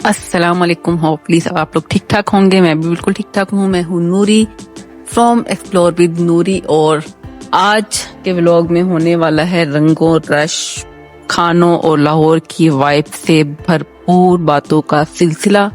अस्सलाम वालेकुम। होपफुली सब आप लोग ठीक ठाक होंगे। मैं भी बिल्कुल ठीक ठाक हूँ। मैं हूँ नूरी फ्रॉम एक्सप्लोर विद नूरी और आज के व्लॉग में होने वाला है रंगों, रश, खानों और लाहौर की वाइब से भरपूर बातों का सिलसिला,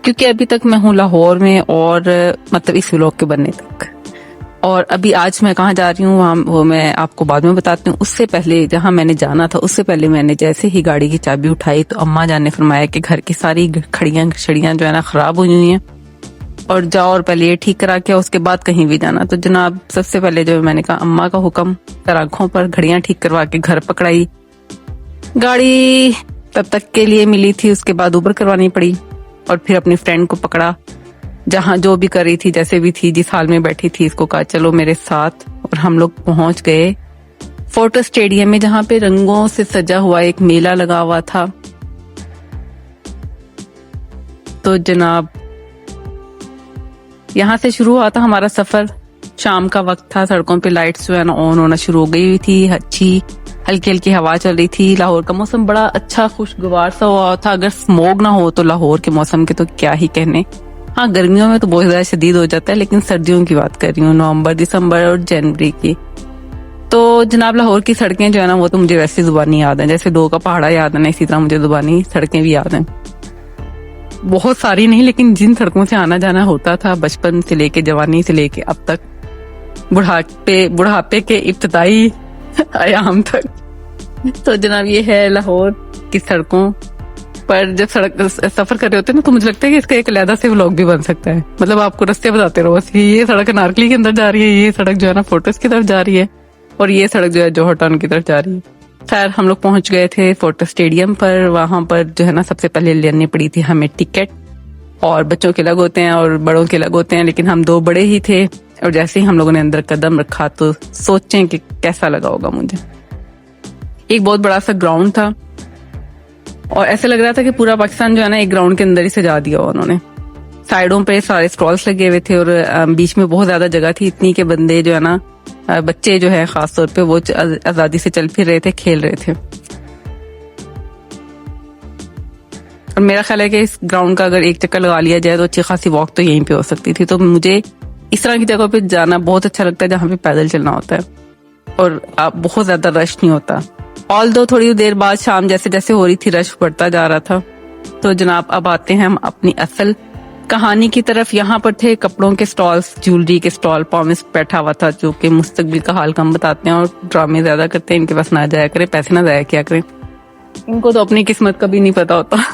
क्योंकि अभी तक मैं हूँ लाहौर में और मतलब इस व्लॉग के बनने तक। और अभी आज मैं कहाँ जा रही हूँ वहाँ वो मैं आपको बाद में बताती हूँ। उससे पहले जहाँ मैंने जाना था उससे पहले मैंने जैसे ही गाड़ी की चाबी उठाई तो अम्मा जान ने फरमाया कि घर की सारी खड़ियाँ छड़ियाँ जो है ना खराब हुई हुई हैं और जाओ और पहले ये ठीक करा के उसके बाद कहीं भी जाना। तो जनाब सबसे पहले जो मैंने कहा अम्मा का हुक्म कर आंखों पर घड़ियाँ ठीक करवा के घर पकड़ाई। गाड़ी तब तक के लिए मिली थी, उसके बाद ऊबर करवानी पड़ी और फिर अपनी फ्रेंड को पकड़ा जहाँ जो भी कर रही थी, जैसे भी थी, जिस हाल में बैठी थी, इसको कहा चलो मेरे साथ। और हम लोग पहुंच गए फोर्ट स्टेडियम में जहाँ पे रंगों से सजा हुआ एक मेला लगा हुआ था। तो जनाब यहाँ से शुरू हुआ था हमारा सफर। शाम का वक्त था, सड़कों पे लाइट्स जो है ना ऑन होना शुरू हो गई हुई थी, अच्छी हल्की हल्की हवा चल रही थी। लाहौर का मौसम बड़ा अच्छा खुशगवार सा हुआ था। अगर स्मोग ना हो तो लाहौर के मौसम के तो क्या ही कहने। हाँ, गर्मियों में तो बहुत ज्यादा शदीद हो जाता है, लेकिन सर्दियों की बात कर रही हूँ, नवंबर, दिसंबर और जनवरी की। तो जनाब लाहौर की सड़कें जो है ना वो तो मुझे वैसे जुबानी याद है, जैसे दो का पहाड़ा याद है ना, इसी तरह मुझे जुबानी सड़कें भी याद हैं। बहुत सारी नहीं, लेकिन जिन सड़कों से आना जाना होता था बचपन से लेके जवानी से लेके अब तक, बुढ़ापे के इब्तदाई आयाम तक। तो जनाब ये है लाहौर की सड़कों पर जब सड़क सफर कर रहे होते हैं ना तो मुझे लगता है कि इसका एक अलहदा से व्लॉग भी बन सकता है। मतलब आपको रास्ते बताते रहो, ये सड़क नारकली के अंदर जा रही है, ये सड़क जो है ना फोर्टिस की तरफ जा रही है और ये सड़क जो है जौहर टाउन की तरफ जा रही है। खैर हम लोग पहुंच गए थे फोर्ट स्टेडियम पर। वहां पर जो है ना सबसे पहले लेनी पड़ी थी हमें टिकट, और बच्चों के अलग होते हैं और बड़ों के अलग होते हैं, लेकिन हम दो बड़े ही थे। और जैसे ही हम लोगों ने अंदर कदम रखा तो सोचें कि कैसा लगा होगा मुझे। एक बहुत बड़ा सा ग्राउंड था और ऐसे लग रहा था कि पूरा पाकिस्तान जो है ना एक ग्राउंड के अंदर ही सजा दिया उन्होंने। साइडों पे सारे स्टॉल्स लगे हुए थे और बीच में बहुत ज्यादा जगह थी, इतनी के बंदे जो है ना बच्चे जो है खास तौर पे वो आजादी से चल फिर रहे थे, खेल रहे थे। और मेरा ख्याल है कि इस ग्राउंड का अगर एक चक्कर लगा लिया जाए तो अच्छी खासी वॉक तो यहीं पे हो सकती थी। तो मुझे इस तरह की जगह पे जाना बहुत अच्छा लगता है जहाँ पे पैदल चलना होता है और बहुत ज्यादा रश नहीं होता। ऑल्दो थोड़ी देर बाद शाम जैसे जैसे हो रही थी रश बढ़ता जा रहा था। तो जनाब अब आते हैं हम अपनी असल कहानी की तरफ। यहाँ पर थे कपड़ों के स्टॉल्स, ज्वेलरी के स्टॉल। पॉमिस बैठा हुआ था जो कि मुस्तकबिल का हाल कम बताते हैं और ड्रामे ज्यादा करते हैं। इनके पास ना जाया करे, पैसे ना जाया किया करें। इनको तो अपनी किस्मत का भी नहीं पता होता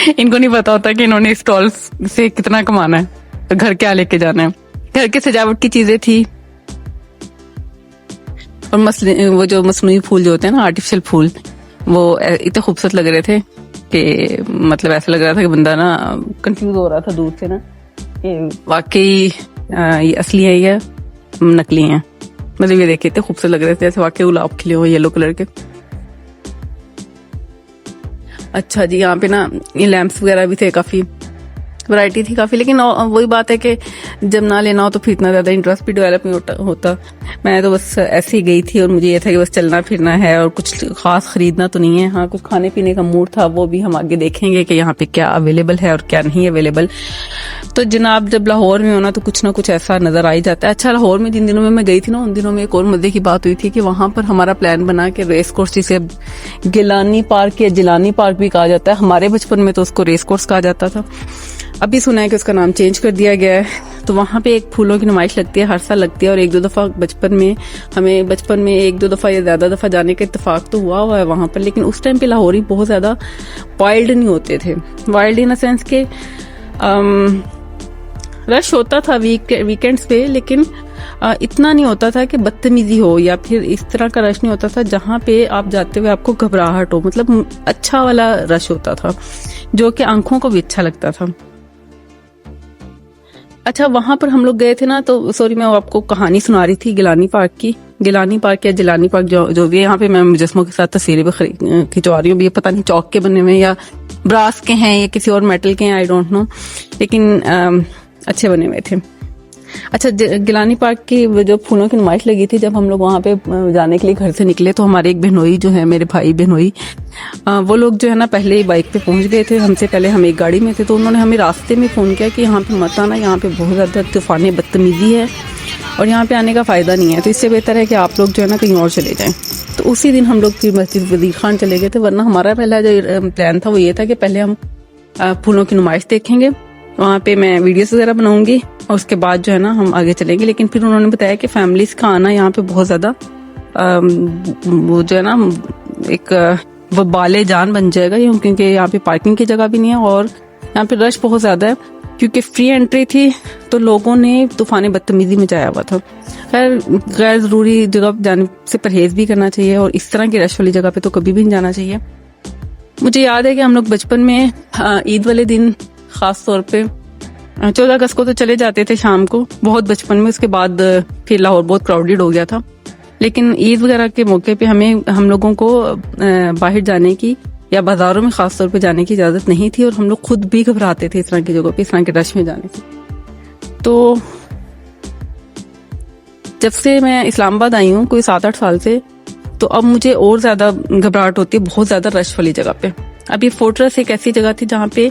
इनको नहीं पता होता कि इन्होंने स्टॉल से कितना कमाना है, तो घर क्या लेके जाना है। घर की सजावट की चीजें थी और वो जो मसनूई फूल जो होते हैं ना, आर्टिफिशियल फूल, वो इतने खूबसूरत लग रहे थे कि मतलब ऐसा लग रहा था कि बंदा ना कंफ्यूज हो रहा था दूर से ना कि वाकई ये असली है या नकली है। मतलब ये देखे इतने खूबसूरत लग रहे थे जैसे वाकई गुलाब खिले हो येलो कलर के। अच्छा जी, यहाँ पे ना ये लैंप्स वगैरह भी थे, काफी वैरायटी थी काफी। लेकिन वही बात है कि जब ना लेना हो तो फिर इतना ज्यादा इंटरेस्ट भी डेवलप नहीं होता। मैं तो बस ऐसे ही गई थी और मुझे ये था कि बस चलना फिरना है और कुछ खास खरीदना तो नहीं है। हाँ, कुछ खाने पीने का मूड था, वो भी हम आगे देखेंगे कि यहाँ पे क्या अवेलेबल है और क्या नहीं अवेलेबल। तो जनाब जब लाहौर में होना तो कुछ ना कुछ ऐसा नजर आ ही जाता है। अच्छा, लाहौर में जिन दिनों में मैं गई थी ना उन दिनों में एक और मजे की बात हुई थी कि वहां पर हमारा प्लान बना के रेस कोर्स, जिसे गिलानी पार्क या जिलानी पार्क भी कहा जाता है, हमारे बचपन में तो उसको रेस कोर्स कहा जाता था। अभी सुना है कि उसका नाम चेंज कर दिया गया है। तो वहां पे एक फूलों की नुमाइश लगती है, हर साल लगती है और एक दो दफा बचपन में एक दो दफा या ज्यादा दफा जाने का इत्तेफाक तो हुआ है वहां पर। लेकिन उस टाइम पे लाहौरी बहुत ज्यादा वाइल्ड नहीं होते थे। वाइल्ड इन द सेंस के रश होता था वीकेंड्स पे, लेकिन इतना नहीं होता था कि बदतमीजी हो या फिर इस तरह का रश नहीं होता था जहां पे आप जाते हुए आपको घबराहट हो। मतलब अच्छा वाला रश होता था जो कि आंखों को भी अच्छा लगता था। अच्छा, वहां पर हम लोग गए थे ना, तो सॉरी मैं आपको कहानी सुना रही थी गिलानी पार्क की। गिलानी पार्क या जिलानी पार्क जो भी यहाँ पे मैं मुजस्मों के साथ तस्वीरें भी खिंचवा रही हूँ। ये पता नहीं चौक के बने हुए या ब्रास के हैं या किसी और मेटल के हैं, आई डोंट नो, लेकिन अच्छे बने हुए थे। अच्छा, गिलानी पार्क की वो जो फूलों की नुमाइश लगी थी, जब हम लोग वहाँ पे जाने के लिए घर से निकले तो हमारे एक बहनोई जो है, मेरे भाई बहनोई, वो लोग जो है ना पहले ही बाइक पे पहुंच गए थे हमसे पहले। हम एक गाड़ी में थे तो उन्होंने हमें रास्ते में फ़ोन किया कि यहाँ पे मत आना, यहाँ पे बहुत ज़्यादा तूफ़ानी बदतमीज़ी है और यहाँ पे आने का फ़ायदा नहीं है, तो इससे बेहतर है कि आप लोग जो है ना कहीं और चले जाएँ। तो उसी दिन हम लोग फिर मस्जिद वज़ीर खान चले गए थे, वरना हमारा पहला जो प्लान था वो ये था कि पहले हम फूलों की नुमाइश देखेंगे, वहाँ पे मैं वीडियोस वगैरह बनाऊंगी और उसके बाद जो है ना हम आगे चलेंगे। लेकिन फिर उन्होंने बताया कि फैमिलीज का आना यहाँ पे बहुत ज़्यादा वो जो है ना एक वो बाले जान बन जाएगा, क्योंकि यहाँ पे पार्किंग की जगह भी नहीं है और यहाँ पे रश बहुत ज़्यादा है। क्योंकि फ्री एंट्री थी तो लोगों ने तूफानी बदतमीजी मचाया हुआ था। खैर, गैर ज़रूरी जगह जाने से परहेज भी करना चाहिए और इस तरह की रश वाली जगह पे तो कभी भी नहीं जाना चाहिए। मुझे याद है कि हम लोग बचपन में ईद वाले दिन खास तौर पे 14 अगस्त को तो चले जाते थे शाम को, बहुत बचपन में। उसके बाद फिर लाहौर बहुत क्राउडेड हो गया था, लेकिन ईद वगैरह के मौके पे हम लोगों को बाहर जाने की या बाजारों में खास तौर पे जाने की इजाजत नहीं थी और हम लोग खुद भी घबराते थे इस तरह की जगहों पे, इस तरह के रश में जाने से। तो जब से मैं इस्लामाबाद आई हूँ कोई 7-8 साल से, तो अब मुझे और ज्यादा घबराहट होती है बहुत ज्यादा रश वाली जगह पे। अब ये फोर्ट्रेस एक ऐसी जगह थी जहाँ पे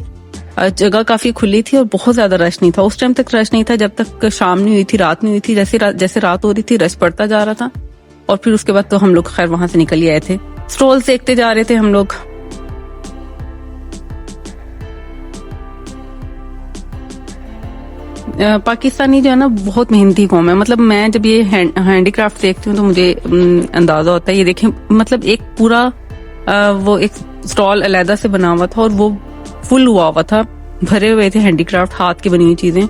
जगह काफी खुली थी और बहुत ज्यादा रश नहीं था। उस टाइम तक रश नहीं था जब तक शाम नहीं हुई थी, रात नहीं हुई थी। जैसे रात हो रही थी रश बढ़ता जा रहा था और फिर उसके बाद तो हम लोग खैर वहां से निकल ही आए थे। स्टॉल देखते जा रहे थे हम लोग। पाकिस्तानी जो है ना बहुत मेहनती कौम है। मतलब मैं जब ये हैंडीक्राफ्ट देखती हूँ तो मुझे अंदाजा होता है। ये देखें, मतलब एक पूरा वो एक स्टॉल अलहदा से बना हुआ था और वो फुल हुआ था, भरे हुए थे हैंडीक्राफ्ट, हाथ की बनी हुई चीजें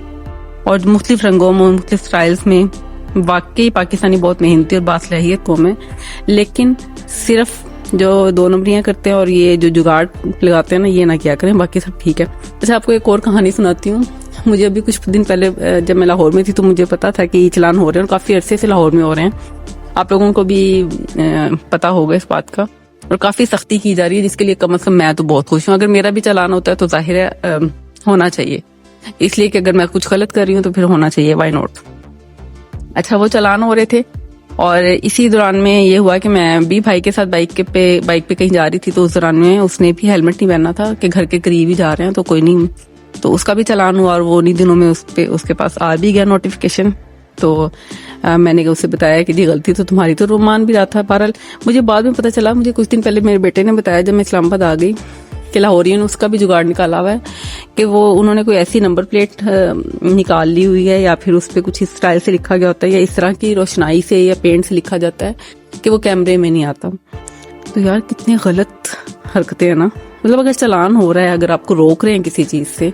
और मुख्तलिफ रंगों में, मुख्तलिफ स्टाइल्स में। वाकई पाकिस्तानी बहुत मेहनती और बासलाहियत कौम है। लेकिन सिर्फ जो 2 नंबरियां करते हैं और ये जो जुगाड़ लगाते हैं ना, ये ना किया करें, बाकी सब ठीक है। अच्छा, आपको एक और कहानी सुनाती हूँ। मुझे अभी कुछ दिन पहले जब मैं लाहौर में थी तो मुझे पता था कि चलान हो रहे हैं और काफी अरसे से लाहौर में हो रहे हैं। आप लोगों को भी पता होगा इस बात का, और काफी सख्ती की जा रही है, जिसके लिए कम से कम मैं तो बहुत खुश हूँ। अगर मेरा भी चालान होता है तो जाहिर है होना चाहिए, इसलिए कि अगर मैं कुछ गलत कर रही हूँ तो फिर होना चाहिए, व्हाई नॉट। अच्छा, वो चालान हो रहे थे और इसी दौरान में ये हुआ कि मैं भी भाई के साथ बाइक पे कहीं जा रही थी, तो उस दौरान में उसने भी हेलमेट नहीं पहना था कि घर के करीब ही जा रहे हैं तो कोई नहीं, तो उसका भी चालान हुआ और वो उन्हीं दिनों में उसके पास आ भी गया नोटिफिकेशन। तो मैंने उससे बताया कि जी गलती तो तुम्हारी, तो वो मान भी रहा था। बहरहाल मुझे बाद में पता चला, मुझे कुछ दिन पहले मेरे बेटे ने बताया जब मैं इस्लामाबाद आ गई कि लाहौरियन उसका भी जुगाड़ निकाला हुआ है कि वो उन्होंने कोई ऐसी नंबर प्लेट निकाल ली हुई है या फिर उस पर कुछ इस स्टाइल से लिखा गया होता है या इस तरह की रोशनाई से या पेंट से लिखा जाता है कि वो कैमरे में नहीं आता। तो यार कितनी गलत हरकतें हैं ना। मतलब अगर चालान हो रहा है, अगर आपको रोक रहे हैं किसी चीज से,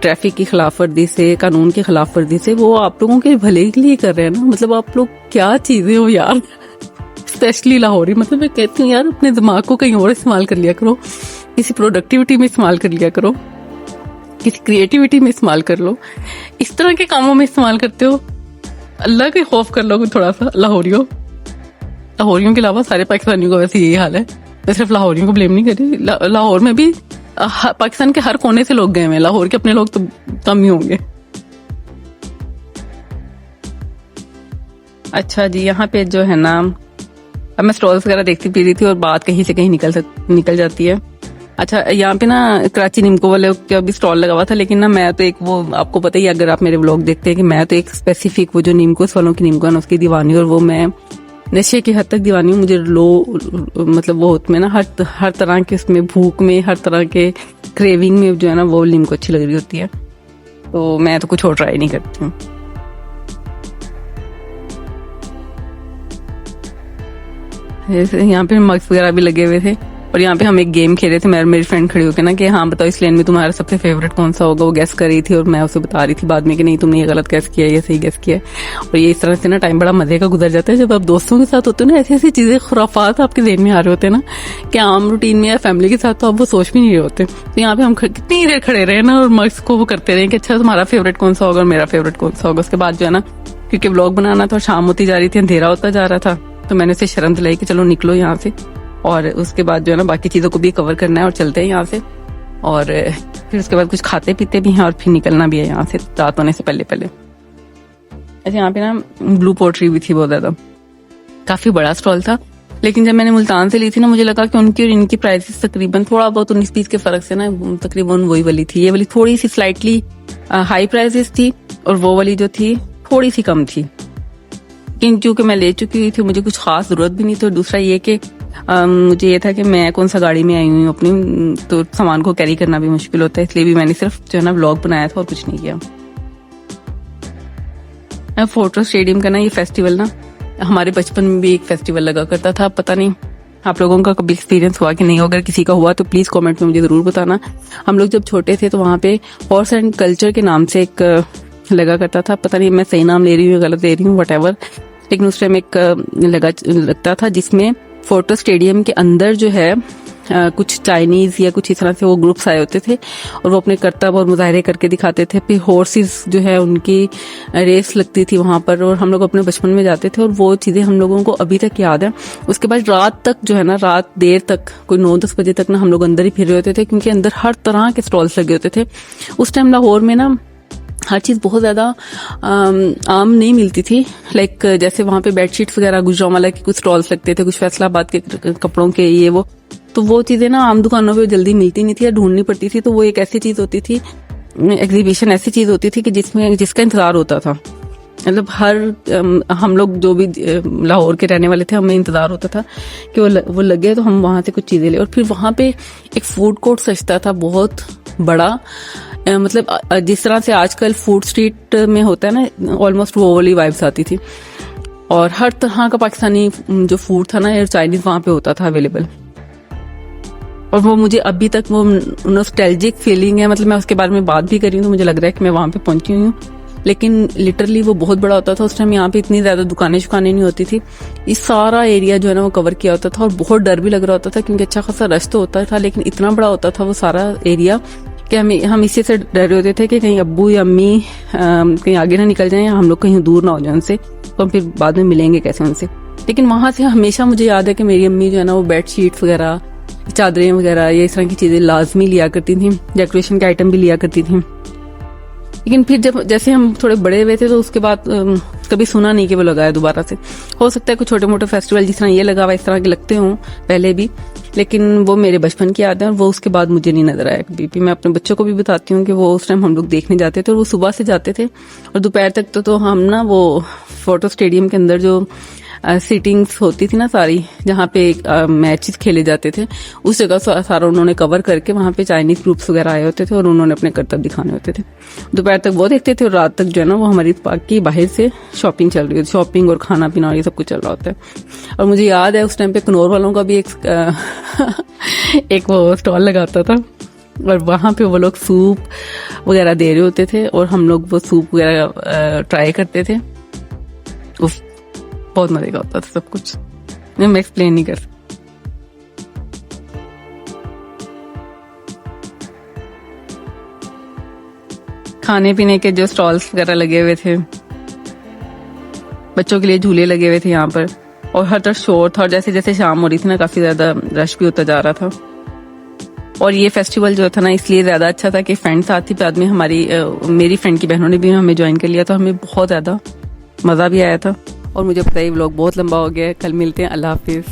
ट्रैफिक की खिलाफ वर्जी से, कानून की खिलाफ वर्जी से, वो आप लोगों के भले के लिए कर रहे हैं ना। मतलब आप लोग क्या चीजें हो यार, स्पेशली लाहौरी। मतलब मैं कहती हूँ यार, अपने दिमाग को कहीं और इस्तेमाल कर लिया करो, किसी प्रोडक्टिविटी में इस्तेमाल कर लिया करो, किसी क्रिएटिविटी में इस्तेमाल कर लो। इस तरह के कामों में इस्तेमाल करते हो, अल्लाह के खौफ कर लो थोड़ा सा। लाहौरियों के अलावा सारे पाकिस्तानियों का वैसे यही हाल है। मैं सिर्फ लाहौरियों को ब्लेम नहीं कर रही, लाहौर में भी पाकिस्तान के हर कोने से लोग गए हैं। लाहौर के अपने लोग तो कम ही होंगे। अच्छा जी, यहाँ पे जो है ना, अब मैं स्टॉल्स वगैरह देखती पी रही थी और बात कहीं से कहीं निकल जाती है। अच्छा, यहाँ पे ना कराची निमको वाले का भी स्टॉल लगा हुआ था, लेकिन ना मैं तो एक, वो आपको पता ही अगर आप मेरे व्लॉग देखते हैं कि मैं तो एक स्पेसिफिक वो जो निमकोस वालों की निमको है उसकी दीवानी, और वो मैं नशे की हद तक दीवानी हूँ। मुझे मतलब वो में ना हर तरह के उसमें भूख में, हर तरह के क्रेविंग में जो है ना वो निमको अच्छी लग रही होती है, तो मैं तो कुछ और ट्राई नहीं करती हूँ। यहाँ पे मग्स वगैरह भी लगे हुए थे और यहाँ पे हम एक गेम खेल रहे थे, मैं मेरी फ्रेंड खड़ी होकर ना कि हाँ बताओ इस लेन में तुम्हारा सबसे फेवरेट कौन सा होगा। वो गेस कर रही थी और मैं उसे बता रही थी बाद में कि नहीं तुमने ये गलत गेस किया, ये सही गेस किया। और ये इस तरह से ना टाइम बड़ा मजे का गुजर जाता है जब आप दोस्तों के साथ होते हो ना। ऐसी ऐसी चीजें, खुराफात आपके ज़हन में आ रहे होते हैं ना कि आम रूटीन में या फैमिली के साथ तो आप वो सोच भी नहीं रहे होते। तो यहाँ पे हम कितनी देर खड़े रहे ना और मग्स को वो करते रहे कि अच्छा तुम्हारा फेवरेट कौन सा होगा और मेरा फेवरेट कौन सा होगा। उसके बाद जो है ना, क्योंकि व्लॉग बनाना था, शाम होती जा रही थी, अंधेरा होता जा रहा था, तो मैंने उसे शर्म दिलाई कि चलो निकलो यहाँ से, और उसके बाद जो है ना बाकी चीजों को भी कवर करना है और चलते हैं यहाँ से। और फिर उसके बाद कुछ खाते पीते भी हैं और फिर निकलना भी है यहाँ से रात होने से पहले पहले। ऐसे यहाँ पे ना ब्लू पोट्री भी थी बहुत ज्यादा, काफी बड़ा स्टॉल था। लेकिन जब मैंने मुल्तान से ली थी ना, मुझे लगा कि उनकी और इनकी प्राइसेस तकरीबन थोड़ा बहुत 19-20 के फर्क से ना तकरीबन वही वाली थी। ये वाली थोड़ी सी स्लाइटली हाई प्राइसेस थी और वो वाली जो थी थोड़ी सी कम थी। लेकिन क्योंकि मैं ले चुकी थी, मुझे कुछ खास जरूरत भी नहीं थी। और दूसरा ये कि मुझे ये था कि मैं कौन सा गाड़ी में आई हुई हूँ अपनी, तो सामान को कैरी करना भी मुश्किल होता है, इसलिए भी मैंने सिर्फ जो है ना व्लॉग बनाया था और कुछ नहीं किया। फोर्ट्रेस स्टेडियम का ना ये फेस्टिवल ना हमारे बचपन में भी एक फेस्टिवल लगा करता था। पता नहीं आप लोगों का कभी एक्सपीरियंस हुआ कि नहीं, अगर किसी का हुआ तो प्लीज कमेंट में मुझे जरूर बताना। हम लोग जब छोटे थे तो वहाँ पे हॉर्स एंड कल्चर के नाम से एक लगा करता था, पता नहीं मैं सही नाम ले रही हूँ गलत ले रही हूँ वटएवर, लेकिन उस टाइम एक लगता था जिसमें फोर्ट्रेस स्टेडियम के अंदर जो है कुछ चाइनीज या कुछ इस तरह से वो ग्रुप्स आए होते थे और वो अपने करतब और मुजाहरे करके दिखाते थे। फिर हॉर्सेस जो है उनकी रेस लगती थी वहां पर और हम लोग अपने बचपन में जाते थे और वो चीजें हम लोगों को अभी तक याद है। उसके बाद रात तक जो है ना, रात देर तक कोई 9-10 बजे तक ना हम लोग अंदर ही फिर रहे होते थे, क्योंकि अंदर हर तरह के स्टॉल्स लगे होते थे। उस टाइम लाहौर में ना हर चीज बहुत ज्यादा आम नहीं मिलती थी। लाइक जैसे वहां पे बेडशीट्स वगैरह गुजरांवाला के कुछ स्टॉल्स लगते थे, कुछ फैसलाबाद के कपड़ों के, ये वो चीजें ना आम दुकानों पे जल्दी मिलती नहीं थी या ढूंढनी पड़ती थी। तो वो एक ऐसी चीज होती थी, एग्जीबिशन ऐसी चीज होती थी कि जिसका इंतजार होता था। मतलब हम लोग जो भी लाहौर के रहने वाले थे, हमें इंतजार होता था कि वो लगे तो हम वहां से कुछ चीजें ले। और फिर वहां पे एक फूड कोर्ट सजता था बहुत बड़ा, मतलब जिस तरह से आजकल फूड स्ट्रीट में होता है ना, ऑलमोस्ट वो वाली वाइब्स आती थी। और हर तरह का पाकिस्तानी जो फूड था ना या चाइनीज वहां पे होता था अवेलेबल। और वो मुझे अभी तक वो नॉस्टैल्जिक फीलिंग है, मतलब मैं उसके बारे में बात भी कर रही हूँ तो मुझे लग रहा है कि मैं वहां पे पहुंची हुई हूँ। लेकिन लिटरली वो बहुत बड़ा होता था उस टाइम। यहाँ पे इतनी ज्यादा दुकानें नहीं होती थी, इस सारा एरिया जो है ना वो कवर किया होता था। और बहुत डर भी लग रहा होता था क्योंकि अच्छा खासा रश तो होता था, लेकिन इतना बड़ा होता था वो सारा एरिया कि हम इसी से डर रहे होते थे कि कहीं अब्बू या अम्मी कहीं आगे ना निकल जाएं या हम लोग कहीं दूर ना हो जाए उनसे, तो हम फिर बाद में मिलेंगे कैसे उनसे। लेकिन वहां से हमेशा मुझे याद है कि मेरी अम्मी जो है ना वो बेड शीट्स वगैरह, चादरें वगैरह, ये इस तरह की चीजें लाजमी लिया करती थी, डेकोरेशन के आइटम भी लिया करती थी। लेकिन फिर जैसे हम थोड़े बड़े हुए थे तो उसके बाद कभी सुना नहीं कि वो लगाया दोबारा से। हो सकता है कुछ छोटे मोटे फेस्टिवल जिस तरह ये लगा हुआ इस तरह के लगते हों पहले भी, लेकिन वो मेरे बचपन की याद है और वो उसके बाद मुझे नहीं नजर आया कभी भी। मैं अपने बच्चों को भी बताती हूँ कि वो उस टाइम हम लोग देखने जाते थे और वो सुबह से जाते थे और दोपहर तक तो हम ना वो फोटो स्टेडियम के अंदर जो सीटिंग्स होती थी ना सारी, जहाँ पे मैचेस खेले जाते थे, उस जगह सारा उन्होंने कवर करके वहाँ पे चाइनीज ग्रुप्स वगैरह आए होते थे और उन्होंने अपने करतब दिखाने होते थे। दोपहर तक वो देखते थे और रात तक जो है ना वो हमारी पार्क की बाहर से शॉपिंग चल रही होती, शॉपिंग और खाना पीना और ये सब कुछ चल रहा होता है। और मुझे याद है उस टाइम पे कनौर वालों का भी एक वो स्टॉल लगाता था और वहां पे वो लोग सूप वगैरह दे रहे होते थे और हम लोग वो सूप वगैरह ट्राई करते थे। बहुत मजे का होता था सब कुछ, मैं एक्सप्लेन नहीं कर सकती। खाने पीने के जो स्टॉल्स वगैरह लगे हुए थे, बच्चों के लिए झूले लगे हुए थे यहाँ पर और हर तरफ शोर था। और जैसे जैसे शाम हो रही थी ना काफी ज्यादा रश भी होता जा रहा था। और ये फेस्टिवल जो था ना इसलिए ज्यादा अच्छा था कि फ्रेंड साथ ही बाद में मेरी फ्रेंड की बहनों ने भी हमें ज्वाइन कर लिया, तो हमें बहुत ज्यादा मजा भी आया था। और मुझे पता है व्लॉग बहुत लंबा हो गया है, कल मिलते हैं, अल्लाह हाफिज।